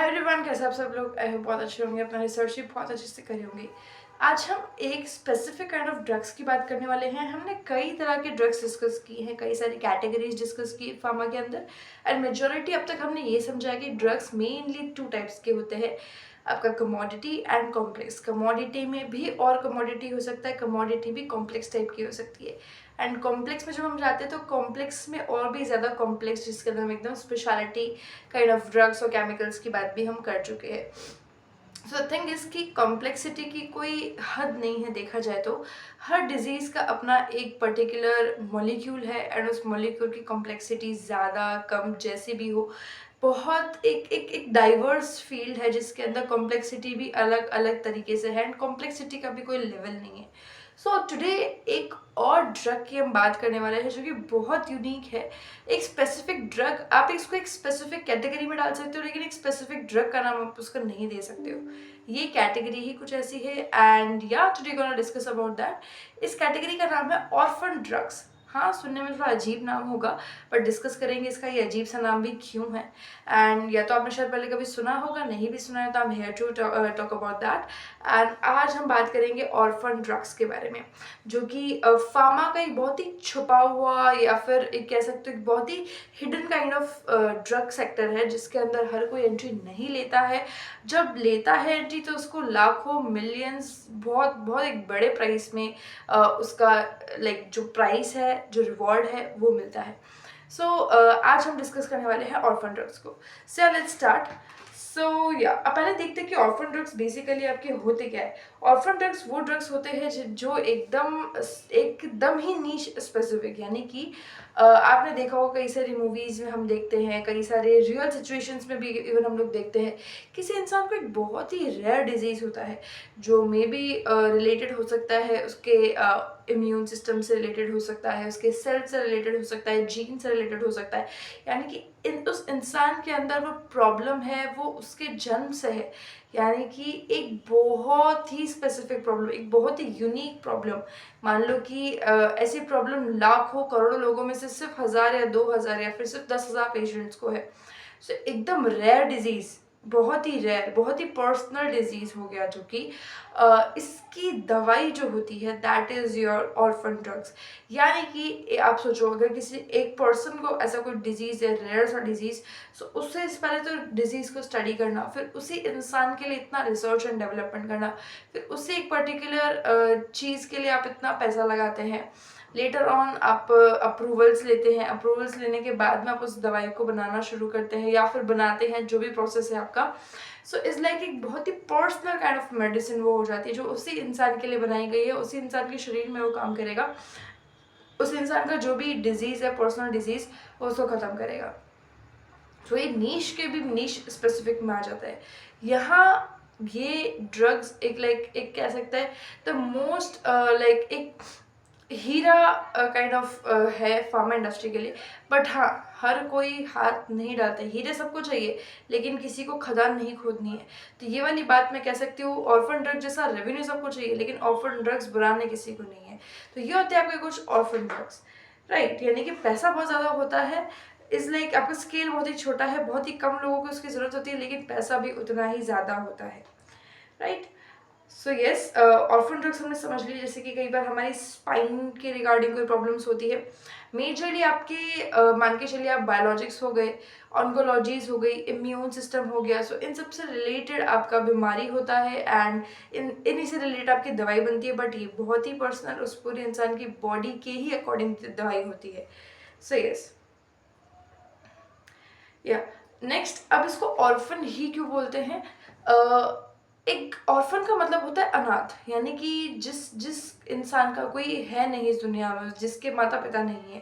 Everyone, कैसे आप सब लोग? आई होप बहुत अच्छे होंगे, अपना रिसर्च भी बहुत अच्छे से करे होंगे। आज हम एक स्पेसिफिक काइंड ऑफ ड्रग्स की बात करने वाले हैं। हमने कई तरह के ड्रग्स डिस्कस की हैं, कई सारी कैटेगरीज डिस्कस की फार्मा के अंदर। एंड मेजोरिटी अब तक हमने ये समझा है कि ड्रग्स मेनली 2 टाइप्स के होते हैं, आपका कमोडिटी एंड कॉम्प्लेक्स। कमोडिटी में भी और कमोडिटी हो सकता है, कमोडिटी भी कॉम्प्लेक्स टाइप की हो सकती है। एंड कॉम्प्लेक्स में जब हम जाते हैं तो कॉम्प्लेक्स में और भी ज़्यादा कॉम्प्लेक्स, जिसके अंदर हम एकदम स्पेशलिटी काइंड ऑफ ड्रग्स और केमिकल्स की बात भी हम कर चुके हैं। सो थिंग इसकी कॉम्प्लेक्सिटी की कोई हद नहीं है। देखा जाए तो हर डिजीज़ का अपना एक पर्टिकुलर मॉलिक्यूल है एंड उस मॉलिक्यूल की कॉम्प्लेक्सिटी ज़्यादा कम जैसी भी हो, बहुत एक एक एक डाइवर्स फील्ड है जिसके अंदर कॉम्प्लेक्सिटी भी अलग अलग तरीके से है एंड कॉम्प्लेक्सिटी का भी कोई लेवल नहीं है। सो टुडे एक और ड्रग की हम बात करने वाले हैं जो कि बहुत यूनिक है। एक स्पेसिफिक ड्रग, आप इसको एक स्पेसिफिक कैटेगरी में डाल सकते हो, लेकिन एक स्पेसिफिक ड्रग का नाम आप उसका नहीं दे सकते हो। ये कैटेगरी ही कुछ ऐसी है एंड या today gonna discuss about that. इस कैटेगरी का नाम है ऑर्फन ड्रग्स। हाँ, सुनने में थोड़ा अजीब नाम होगा, पर डिस्कस करेंगे इसका ये अजीब सा नाम भी क्यों है। एंड या तो आपने शायद पहले कभी सुना होगा, नहीं भी सुना है तो I am here to talk about that. And आज हम बात करेंगे ऑर्फन ड्रग्स के बारे में, जो कि फार्मा का एक बहुत ही छुपा हुआ या फिर एक कह सकते हो एक बहुत ही hidden kind of drug sector है, जिसके अंदर हर कोई एंट्री नहीं लेता है। जब लेता है एंट्री तो उसको लाखों मिलियंस बहुत बहुत एक बड़े प्राइस में उसका लाइक जो प्राइस है, जो रिवॉर्ड है वो मिलता है। सो आज हम डिस्कस करने वाले हैं ऑर्फन ड्रग्स को। So let's start. सो या अब पहले देखते हैं कि ऑर्फन ड्रग्स बेसिकली आपके होते क्या है। ऑर्फन ड्रग्स वो ड्रग्स होते हैं जो एकदम एकदम ही नीश स्पेसिफिक, यानी कि आपने देखा होगा कई सारी मूवीज़ में हम देखते हैं, कई सारे रियल सिचुएशंस में भी इवन हम लोग देखते हैं, किसी इंसान को एक बहुत ही रेयर डिजीज़ होता है जो मे बी रिलेटेड हो सकता है उसके इम्यून सिस्टम से रिलेटेड हो सकता है, उसके सेल से रिलेटेड हो सकता है, जीन से रिलेटेड हो सकता है। यानी कि उस इंसान के अंदर वो प्रॉब्लम है वो उसके जन्म से है। यानी कि एक बहुत ही स्पेसिफिक प्रॉब्लम, एक बहुत ही यूनिक प्रॉब्लम। मान लो कि ऐसी प्रॉब्लम लाखों करोड़ों लोगों में से सिर्फ 1000 या 2000 या फिर सिर्फ 10,000 पेशेंट्स को है। सो एकदम रेयर डिजीज़, बहुत ही रेयर, बहुत ही पर्सनल डिजीज़ हो गया, जो कि इसकी दवाई जो होती है that is your orphan drugs. यानी कि आप सोचो, अगर किसी एक पर्सन को ऐसा कोई डिजीज़ है, रेयर सा डिजीज़, सो उससे इस पहले तो डिजीज़ को स्टडी करना, फिर उसी इंसान के लिए इतना रिसर्च एंड डेवलपमेंट करना, फिर उसी एक पर्टिकुलर चीज़ के लिए आप इतना पैसा लगाते हैं। लेटर ऑन आप अप्रूवल्स लेते हैं, अप्रूवल्स लेने के बाद में आप उस दवाई को बनाना शुरू करते हैं या फिर बनाते हैं, जो भी प्रोसेस है आपका। सो इज़ लाइक एक बहुत ही पर्सनल काइंड ऑफ मेडिसिन वो हो जाती है, जो उसी इंसान के लिए बनाई गई है, उसी इंसान के शरीर में वो काम करेगा, उस इंसान का जो भी डिजीज़ है, पर्सनल डिजीज़, वो उसको ख़त्म करेगा। तो ये नीश के भी नीश स्पेसिफिक में आ जाता है। यहाँ ये ड्रग्स एक लाइक एक कह सकते हैं द मोस्ट लाइक एक हीरा काइंड ऑफ है फार्मा इंडस्ट्री के लिए। बट हाँ, हर कोई हाथ नहीं डालता है। हीरे सबको चाहिए, लेकिन किसी को खदान नहीं खोदनी है। तो ये वाली बात मैं कह सकती हूँ, ऑर्फन ड्रग जैसा रेवेन्यू सबको चाहिए, लेकिन ऑर्फन ड्रग्स बनाने किसी को नहीं है। तो ये होते हैं आपके कुछ ऑर्फन ड्रग्स, राइट। यानी कि पैसा बहुत ज़्यादा होता है, इस लाइक आपका स्केल बहुत ही छोटा है, बहुत ही कम लोगों को उसकी ज़रूरत होती है, लेकिन पैसा भी उतना ही ज़्यादा होता है, right. So yes, orphan drugs हमने समझ लिया। जैसे कि कई बार हमारी स्पाइन के रिगार्डिंग कोई प्रॉब्लम्स होती है, मेजरली आपके मान के चलिए आप बायोलॉजिक्स हो गए, ऑन्कोलॉजीज हो गई, इम्यून सिस्टम हो गया। सो इन सब से रिलेटेड आपका बीमारी होता है एंड इन्हीं से रिलेटेड आपकी दवाई बनती है। बट ये बहुत ही पर्सनल, उस पूरे इंसान की बॉडी के ही अकॉर्डिंग दवाई होती है। सो यस, या नेक्स्ट, अब इसको ऑर्फन ही क्यों बोलते हैं? एक ऑर्फन का मतलब होता है अनाथ, यानी कि जिस जिस इंसान का कोई है नहीं इस दुनिया में, जिसके माता पिता नहीं है,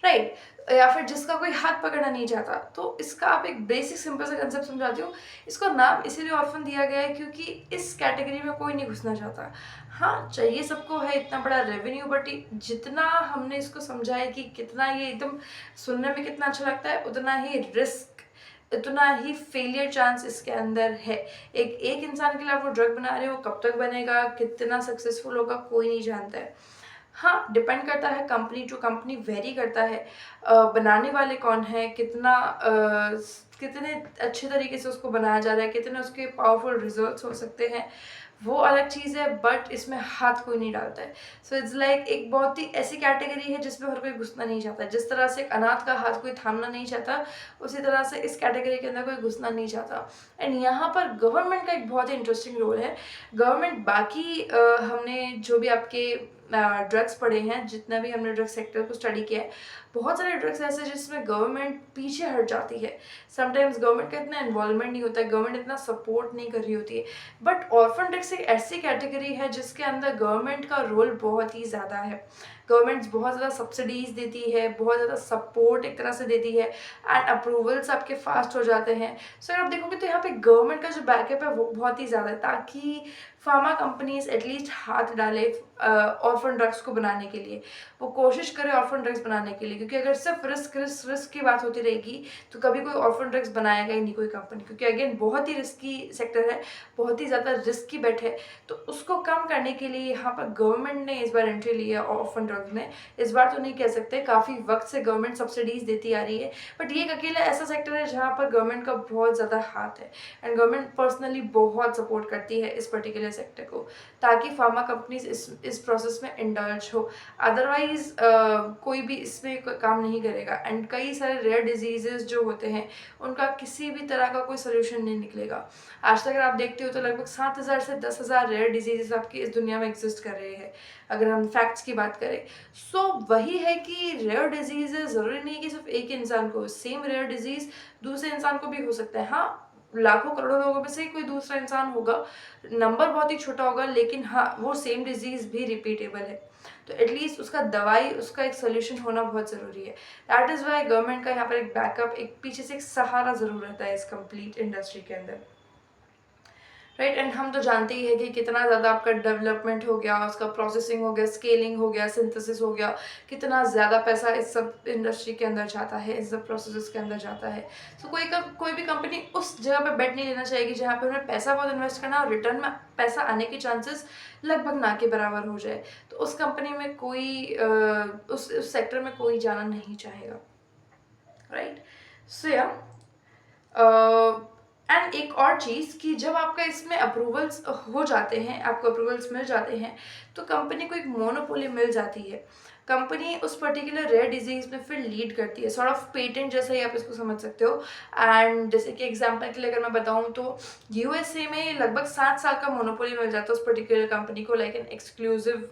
राइट, या फिर जिसका कोई हाथ पकड़ना नहीं चाहता। तो इसका आप एक बेसिक सिंपल सा कंसेप्ट समझाती हूँ। इसको नाम इसीलिए ऑर्फन दिया गया है क्योंकि इस कैटेगरी में कोई नहीं घुसना चाहता। हाँ, चाहिए सबको है इतना बड़ा रेवेन्यू, बट जितना हमने इसको समझा है कि कितना ये एकदम सुनने में कितना अच्छा लगता है, उतना ही रिस्क, उतना ही फेलियर चांस इसके अंदर है। एक इंसान के लिए आप वो ड्रग बना रहे हो, कब तक बनेगा, कितना सक्सेसफुल होगा, कोई नहीं जानता है। हाँ, डिपेंड करता है, कंपनी टू कंपनी वेरी करता है। बनाने वाले कौन हैं, कितने अच्छे तरीके से उसको बनाया जा रहा है, कितने उसके पावरफुल रिजल्ट्स हो सकते हैं, वो अलग चीज़ है, बट इसमें हाथ कोई नहीं डालता है। सो इट्स लाइक एक बहुत ही ऐसी कैटेगरी है जिसमें हर कोई घुसना नहीं चाहता। जिस तरह से एक अनाथ का हाथ कोई थामना नहीं चाहता, उसी तरह से इस कैटेगरी के अंदर कोई घुसना नहीं चाहता। एंड यहाँ पर गवर्नमेंट का एक बहुत ही इंटरेस्टिंग रोल है। गवर्नमेंट बाकी हमने जो भी आपके ड्रग्स पढ़े हैं, जितना भी हमने ड्रग सेक्टर को स्टडी किया है, बहुत सारे ड्रग्स ऐसे जिसमें गवर्नमेंट पीछे हट जाती है। समटाइम्स गवर्नमेंट का इतना इन्वॉल्वमेंट नहीं होता है, गवर्नमेंट इतना सपोर्ट नहीं कर रही होती है। बट ऑर्फन ड्रग्स एक ऐसी कैटेगरी है जिसके अंदर गवर्नमेंट का रोल बहुत ही ज़्यादा है। गवर्नमेंट्स बहुत ज़्यादा सब्सिडीज देती है, बहुत ज़्यादा सपोर्ट एक तरह से देती है, एंड अप्रूवल्स आपके फास्ट हो जाते हैं। सो अगर आप देखोगे तो यहाँ पे गवर्नमेंट का जो बैकअप है वो बहुत ही ज़्यादा है, ताकि फार्मा कंपनीज एटलीस्ट हाथ डाले ऑर्फन ड्रग्स को बनाने के लिए, वो कोशिश करे ऑर्फन ड्रग्स बनाने के लिए। क्योंकि अगर सिर्फ रिस्क की बात होती रहेगी तो कभी कोई ऑर्फन ड्रग्स बनाएगा ही नहीं कोई कंपनी, क्योंकि अगेन बहुत ही रिस्की सेक्टर है, बहुत ही ज़्यादा रिस्की बेट है। तो उसको कम करने के लिए यहाँ पर गवर्नमेंट ने इस बार एंट्री ली है ऑर्फन ड्रग्स में। इस बार तो नहीं कह सकते, काफ़ी वक्त से गवर्नमेंट सब्सिडीज देती आ रही है, बट ये एक अकेला ऐसा सेक्टर है जहाँ पर गवर्नमेंट का बहुत ज़्यादा हाथ है, एंड गवर्नमेंट पर्सनली बहुत सपोर्ट करती है इस पर्टिकुलर सेक्टर को, ताकि फार्मा कंपनीज इस प्रोसेस में इंडल्ज हो। अदरवाइज कोई भी इसमें काम नहीं करेगा, एंड कई सारे रेयर डिजीजेस जो होते हैं उनका किसी भी तरह का कोई सोल्यूशन नहीं निकलेगा। आज तक अगर आप देखते हो तो लगभग 7,000 से 10,000 रेयर डिजीजेस आपकी इस दुनिया में एग्जिस्ट कर रहे हैं, अगर हम फैक्ट्स की बात करें। सो वही है कि रेयर डिजीजेस ज़रूरी नहीं कि सिर्फ एक इंसान को, सेम रेयर डिजीज दूसरे इंसान को भी हो सकता है। हाँ, लाखों करोड़ों लोगों में से कोई दूसरा इंसान होगा, नंबर बहुत ही छोटा होगा, लेकिन हाँ वो सेम डिजीज भी रिपीटेबल है। तो एटलीस्ट उसका दवाई, उसका एक सोल्यूशन होना बहुत ज़रूरी है। दैट इज़ वाई गवर्नमेंट का यहाँ पर एक बैकअप, एक पीछे से एक सहारा ज़रूर रहता है इस कंप्लीट इंडस्ट्री के अंदर, राइट। एंड हम तो जानते ही है कि कितना ज़्यादा आपका डेवलपमेंट हो गया, उसका प्रोसेसिंग हो गया, स्केलिंग हो गया, सिंथेसिस हो गया, कितना ज़्यादा पैसा इस सब इंडस्ट्री के अंदर जाता है, इस सब प्रोसेस के अंदर जाता है। सो कोई भी कंपनी उस जगह पे बेट नहीं लेना चाहिए जहाँ पे उन्हें पैसा बहुत इन्वेस्ट करना और रिटर्न में पैसा आने के चांसेस लगभग ना के बराबर हो जाए। तो उस कंपनी में कोई उस सेक्टर में कोई जाना नहीं चाहेगा, राइट। सो या एंड एक और चीज़ कि जब आपका इसमें अप्रूवल्स हो जाते हैं, आपको अप्रूवल्स मिल जाते हैं, तो कंपनी को एक मोनोपोली मिल जाती है। कंपनी उस पर्टिकुलर रेयर डिजीज में फिर लीड करती है, सॉर्ट ऑफ पेटेंट जैसा ही आप इसको समझ सकते हो। एंड जैसे कि एग्जांपल के लिए अगर मैं बताऊं तो यूएसए में लगभग 7 साल का मोनोपोली मिल जाता है उस पर्टिकुलर कंपनी को, like an exclusive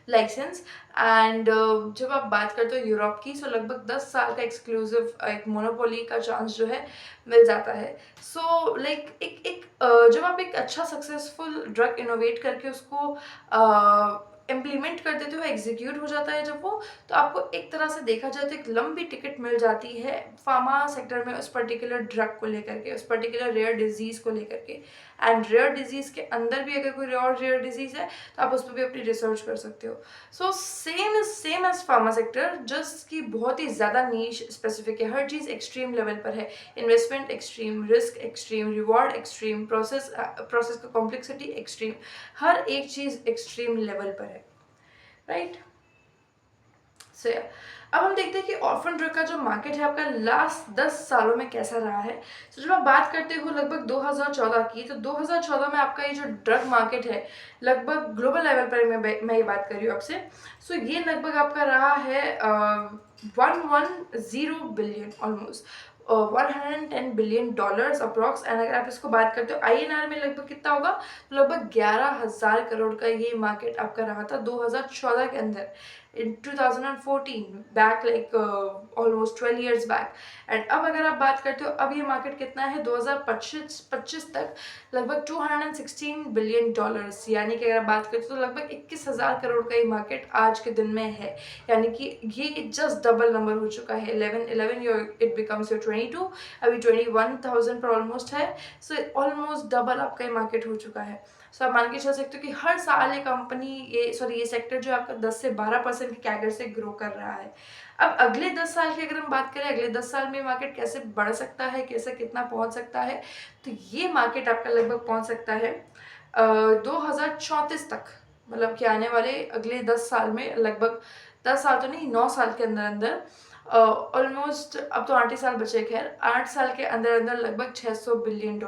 licence. And जब आप बात करते हो यूरोप की, सो लगभग 10 साल का एक्सक्लूसिव एक मोनोपोली का चांस जो है मिल जाता है। सो लाइक जब आप एक अच्छा सक्सेसफुल ड्रग इनोवेट करके उसको इम्प्लीमेंट कर देते हो, एग्जीक्यूट हो जाता है जब वो, तो आपको एक तरह से देखा जाए तो एक लंबी टिकट मिल जाती है फार्मा सेक्टर में उस पर्टिकुलर ड्रग को लेकर के, उस पर्टिकुलर रेयर डिजीज़ को लेकर के। एंड रेयर डिजीज़ के अंदर भी अगर कोई और रेयर डिजीज़ है तो आप उस पर भी अपनी रिसर्च कर सकते हो। So same as pharma sector, just कि बहुत ही ज़्यादा नीश स्पेसिफिक है, हर चीज़ एक्सट्रीम लेवल पर है। Investment extreme, risk extreme, reward extreme, process का कॉम्प्लेक्सिटी एक्सट्रीम, हर एक चीज़ एक्सट्रीम लेवल पर है, राइट। सो अब हम देखते हैं कि ऑर्फन ड्रग का जो मार्केट है आपका लास्ट 10 सालों में कैसा रहा है। तो जब आप बात करते हो लगभग 2014 की, तो 2014 में आपका ये जो ड्रग मार्केट है लगभग ग्लोबल लेवल पर मैं ये बात कर रही हूँ आपसे। सो ये लगभग आपका रहा है 110 billion, almost $110 billion approx. And अगर आप इसको बात करते हो आईएनआर में लगभग कितना होगा, तो लगभग 11,000 करोड़ का ये मार्केट आपका रहा था 2014 के अंदर, in 2014, back like almost 12 years back. And अब अगर आप बात करते हो अब ये मार्केट कितना है 2025 तक, लगभग $216 बिलियन, यानी कि अगर आप बात करते हो तो लगभग 21,000 करोड़ का ये मार्केट आज के दिन में है। यानी कि ये जस्ट डबल नंबर हो चुका है, 11 इट बिकम्स योर 22, अभी 21,000 पर ऑलमोस्ट है। सो ऑलमोस्ट डबल आपका ये मार्केट हो चुका है। सो आप मान के चल सकते हो कि हर साल ये कंपनी ये सेक्टर जो है आपका 10 से 12% की कैगर से ग्रो कर रहा है। अब अगले 10 साल की अगर हम बात करें, अगले 10 साल में मार्केट कैसे बढ़ सकता है, कैसे कितना पहुंच सकता है, तो ये मार्केट आपका लगभग पहुंच सकता है 2034 तक। मतलब कि आने वाले अगले 10 साल में लगभग, 10 साल तो नहीं, 9 साल के अंदर-अंदर ऑलमोस्ट, अब तो 8 ही साल बचे खैर, 8 साल के अंदर-अंदर लगभग $600 बिलियन,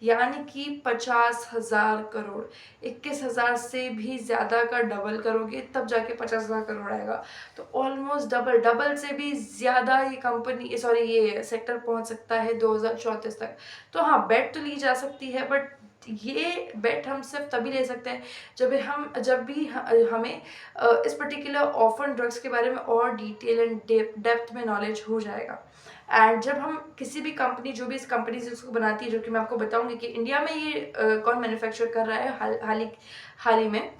यानी कि 50,000 करोड़। 21,000 से भी ज़्यादा का डबल करोगे तब जाके 50,000 करोड़ आएगा। तो ऑलमोस्ट डबल, डबल से भी ज़्यादा ये कंपनी, सॉरी ये सेक्टर पहुंच सकता है 2034 तक। तो हाँ, बेट तो ली जा सकती है, बट ये बेट हम सिर्फ तभी ले सकते हैं जब भी हमें इस पर्टिकुलर ऑर्फन ड्रग्स के बारे में और डिटेल एंड डेप्थ में नॉलेज हो जाएगा। एंड जब हम किसी भी कंपनी, जो भी इस कंपनी से इसको बनाती है, जो कि मैं आपको बताऊंगी कि इंडिया में ये कौन मैन्युफैक्चर कर रहा है हाल ही में,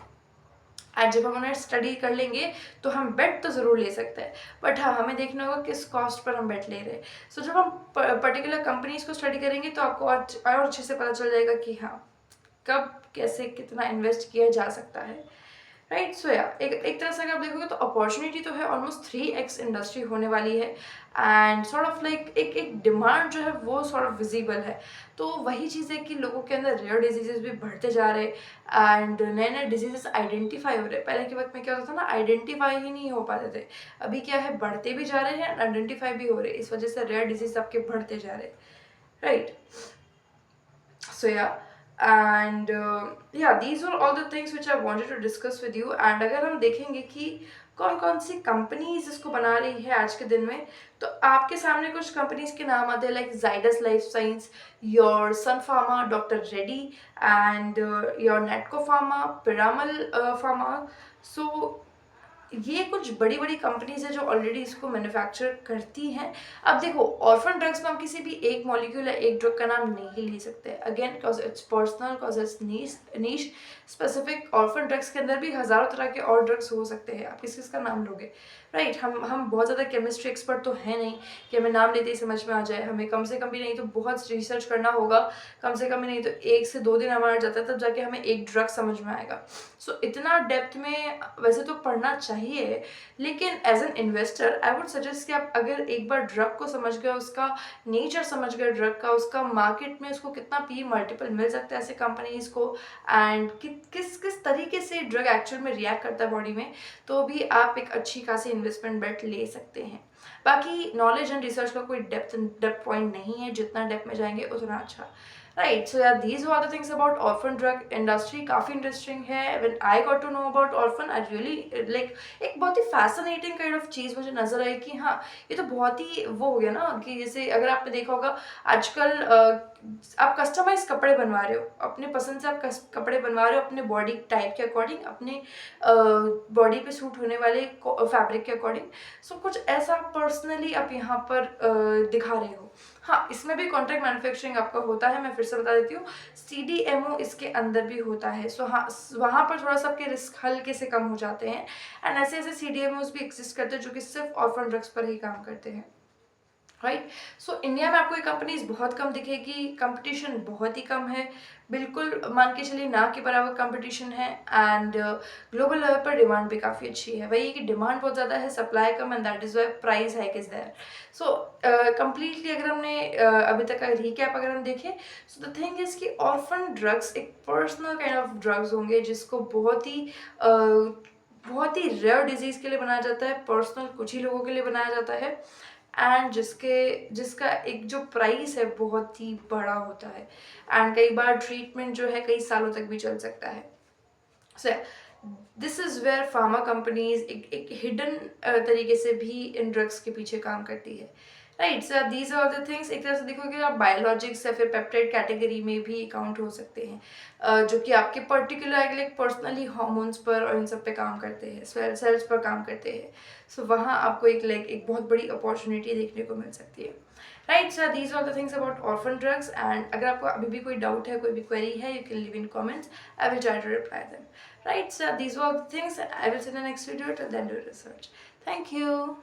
आज जब हम उन्हें स्टडी कर लेंगे तो हम बेट तो ज़रूर ले सकते हैं, बट हाँ, हमें देखना होगा किस कॉस्ट पर हम बेट ले रहे हैं। सो जब हम पर्टिकुलर कंपनीज को स्टडी करेंगे तो आपको और अच्छे से पता चल जाएगा कि हाँ, कब कैसे कितना इन्वेस्ट किया जा सकता है, राइट। सो या एक तरह से अगर आप देखोगे तो अपॉर्चुनिटी तो है, ऑलमोस्ट 3x इंडस्ट्री होने वाली है। एंड सॉर्ट ऑफ लाइक एक डिमांड जो है वो सॉर्ट ऑफ विजिबल है। तो वही चीज़ है कि लोगों के अंदर रेयर डिजीजेज भी बढ़ते जा रहे हैं एंड नए नए डिजीजेस आइडेंटिफाई हो रहे हैं। पहले के वक्त में क्या होता था ना, आइडेंटिफाई ही नहीं हो पाते थे। अभी क्या है, बढ़ते भी जा रहे हैं, आइडेंटिफाई भी हो रहे हैं, इस वजह से रेयर डिजीज आपके बढ़ते जा रहे हैं, right. So yeah, and yeah, these were all the things which I wanted to discuss with you. And अगर हम देखेंगे कि कौन कौन सी कंपनीज इसको बना रही है आज के दिन में, तो आपके सामने कुछ कंपनीज के नाम आते हैं, like Zydus life science, your Sun Pharma, doctor Reddy, and your Natco Pharma, Piramal Pharma. So ये कुछ बड़ी बड़ी कंपनीज है जो ऑलरेडी इसको मैन्युफैक्चर करती हैं। अब देखो, ऑर्फन ड्रग्स में हम किसी भी एक मॉलिक्यूल या एक ड्रग का नाम नहीं ले सकते, again because it's personal, because it's niche specific. Orphan drugs के अंदर भी हज़ारों तरह के और ड्रग्स हो सकते हैं, आप किस किस का नाम लोगे, राइट। हम बहुत ज़्यादा केमिस्ट्री एक्सपर्ट तो है नहीं कि हमें नाम लेते ही समझ में आ जाए। हमें कम से कम भी नहीं तो बहुत रिसर्च करना होगा, कम से कम भी नहीं तो 1 से 2 दिन हमारा जाता है, तब जाके हमें एक ड्रग समझ में आएगा। सो इतना डेप्थ में वैसे तो पढ़ना चाहिए, लेकिन as an investor I would suggest कि आप अगर एक बार ड्रग को समझ गए, उसका नेचर समझ गए ड्रग का, उसका मार्केट में उसको कितना पी मल्टीपल मिल सकता है ऐसे कंपनीज को, एंड किस किस तरीके से ड्रग एक्चुअल में रिएक्ट करता है बॉडी में, तो भी आप एक अच्छी खासी इन्वेस्टमेंट बेट ले सकते हैं। बाकी नॉलेज एंड रिसर्च का कोई डेप्थ पॉइंट नहीं है, जितना डेप्थ में जाएंगे उतना अच्छा, राइट। सो यार, these are the things about orphan drug industry. काफ़ी इंटरेस्टिंग है। When I got to know about orphan, I really like, एक बहुत ही फैसिनेटिंग काइंड ऑफ चीज़ मुझे नजर आई कि हाँ, ये तो बहुत ही वो हो गया ना, कि जैसे अगर आपने देखा होगा आजकल आप कस्टमाइज कपड़े बनवा रहे हो, अपने पसंद से आप कपड़े बनवा रहे हो अपने बॉडी टाइप के अकॉर्डिंग, अपने बॉडी पे सूट होने वाले फैब्रिक के अकॉर्डिंग। सो कुछ ऐसा पर्सनली आप यहाँ पर दिखा रहे हो। हाँ, इसमें भी कॉन्ट्रैक्ट मैन्युफैक्चरिंग आपका होता है, मैं फिर से बता देती हूँ, CDMO इसके अंदर भी होता है। सो हाँ, वहाँ पर थोड़ा सा आपके रिस्क हल्के से कम हो जाते हैं। एंड ऐसे ऐसे CDMOs भी एग्जिस्ट करते हैं जो कि सिर्फ ऑर्फन ड्रग्स पर ही काम करते हैं, राइट। सो इंडिया में आपको ये कंपनीज बहुत कम दिखेगी, कंपटीशन बहुत ही कम है, बिल्कुल मान के चलिए ना के बराबर कंपटीशन है। एंड ग्लोबल लेवल पर डिमांड भी काफ़ी अच्छी है। वही कि डिमांड बहुत ज़्यादा है, सप्लाई कम, and that is why price hike is there. So completely अगर हमने अभी तक का रिकैप अगर हम देखें, सो द थिंग इज़ कि ऑर्फन ड्रग्स एक पर्सनल काइंड ऑफ ड्रग्स होंगे जिसको बहुत ही रेयर डिजीज़ के लिए बनाया जाता है, पर्सनल कुछ ही लोगों के लिए बनाया जाता है, एंड जिसका एक जो प्राइस है बहुत ही बड़ा होता है, एंड कई बार ट्रीटमेंट जो है कई सालों तक भी चल सकता है। So this is where pharma companies एक हिडन तरीके से भी इन ड्रग्स के पीछे काम करती है, right. So these are the things. एक तरह से देखोगे आप बायोलॉजिक्स या फिर पेप्टाइड कैटेगरी में भी काउंट हो सकते हैं, जो कि आपके पर्टिकुलर लाइक पर्सनली हार्मोन्स पर और इन सब पे काम करते हैं, सेल्स पर काम करते हैं। सो वहाँ आपको एक बहुत बड़ी अपॉर्चुनिटी देखने को मिल सकती है, right. Sir these are the things about orphan drugs. And अगर आपको अभी भी कोई डाउट है, कोई भी क्वेरी है, you can leave in comments, I will try to reply them, right. Sir these are the things, I will see in the next video, till then do research. Thank you.